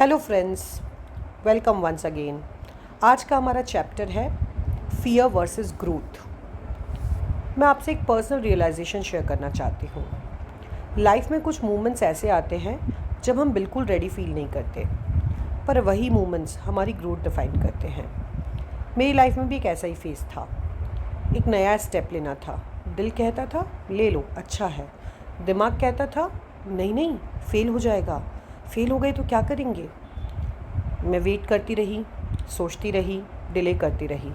Hello friends, welcome once again. आज का हमारा चैप्टर है फियर वर्सेस ग्रोथ। मैं आपसे एक पर्सनल रियलाइजेशन शेयर करना चाहती हूँ। लाइफ में कुछ मोमेंट्स ऐसे आते हैं जब हम बिल्कुल रेडी फील नहीं करते, पर वही मोमेंट्स हमारी ग्रोथ डिफाइन करते हैं। मेरी लाइफ में भी एक ऐसा ही फेज़ था। एक नया स्टेप लेना था। दिल कहता था ले लो, अच्छा है। दिमाग कहता था नहीं नहीं, फेल हो जाएगा। फेल हो गए तो क्या करेंगे। मैं वेट करती रही, सोचती रही, डिले करती रही,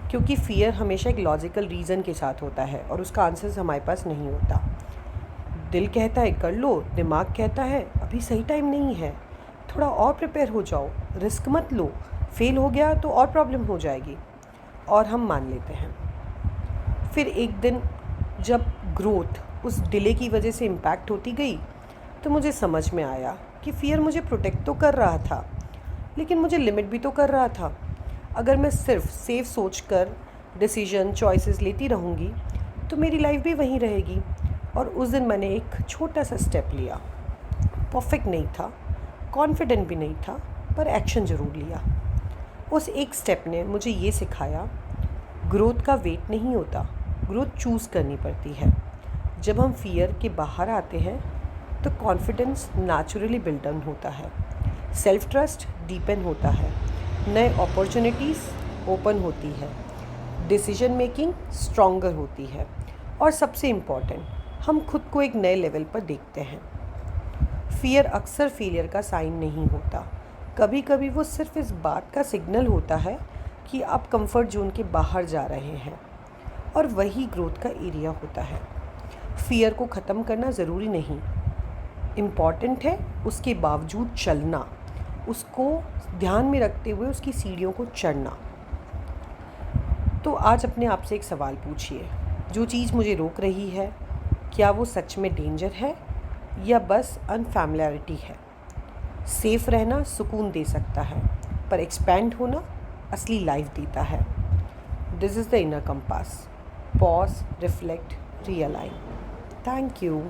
क्योंकि फ़ियर हमेशा एक लॉजिकल रीज़न के साथ होता है और उसका आंसर हमारे पास नहीं होता। दिल कहता है कर लो, दिमाग कहता है अभी सही टाइम नहीं है, थोड़ा और प्रिपेयर हो जाओ, रिस्क मत लो, फेल हो गया तो और प्रॉब्लम हो जाएगी, और हम मान लेते हैं। फिर एक दिन जब ग्रोथ उस डिले की वजह से इम्पैक्ट होती गई, तो मुझे समझ में आया कि फ़ियर मुझे प्रोटेक्ट तो कर रहा था, लेकिन मुझे लिमिट भी तो कर रहा था। अगर मैं सिर्फ सेफ सोच कर डिसीजन चॉइसेस लेती रहूँगी तो मेरी लाइफ भी वहीं रहेगी। और उस दिन मैंने एक छोटा सा स्टेप लिया। परफेक्ट नहीं था, कॉन्फिडेंट भी नहीं था, पर एक्शन ज़रूर लिया। उस एक स्टेप ने मुझे ये सिखाया, ग्रोथ का वेट नहीं होता, ग्रोथ चूज़ करनी पड़ती है। जब हम फियर के बाहर आते हैं तो कॉन्फिडेंस नेचुरली बिल्डअप होता है, सेल्फ ट्रस्ट डीपन होता है, नए अपॉर्चुनिटीज़ ओपन होती है, डिसीजन मेकिंग स्ट्रॉन्गर होती है, और सबसे इम्पॉर्टेंट, हम खुद को एक नए लेवल पर देखते हैं। फियर अक्सर फेलियर का साइन नहीं होता, कभी कभी वो सिर्फ इस बात का सिग्नल होता है कि आप कंफर्ट जोन के बाहर जा रहे हैं, और वही ग्रोथ का एरिया होता है। फियर को ख़त्म करना ज़रूरी नहीं, इम्पॉर्टेंट है उसके बावजूद चलना, उसको ध्यान में रखते हुए उसकी सीढ़ियों को चढ़ना। तो आज अपने आप से एक सवाल पूछिए, जो चीज़ मुझे रोक रही है, क्या वो सच में डेंजर है या बस अनफैमिलियरिटी है। सेफ रहना सुकून दे सकता है, पर एक्सपैंड होना असली लाइफ देता है। This is the inner compass. Pause, reflect, realign. Thank you.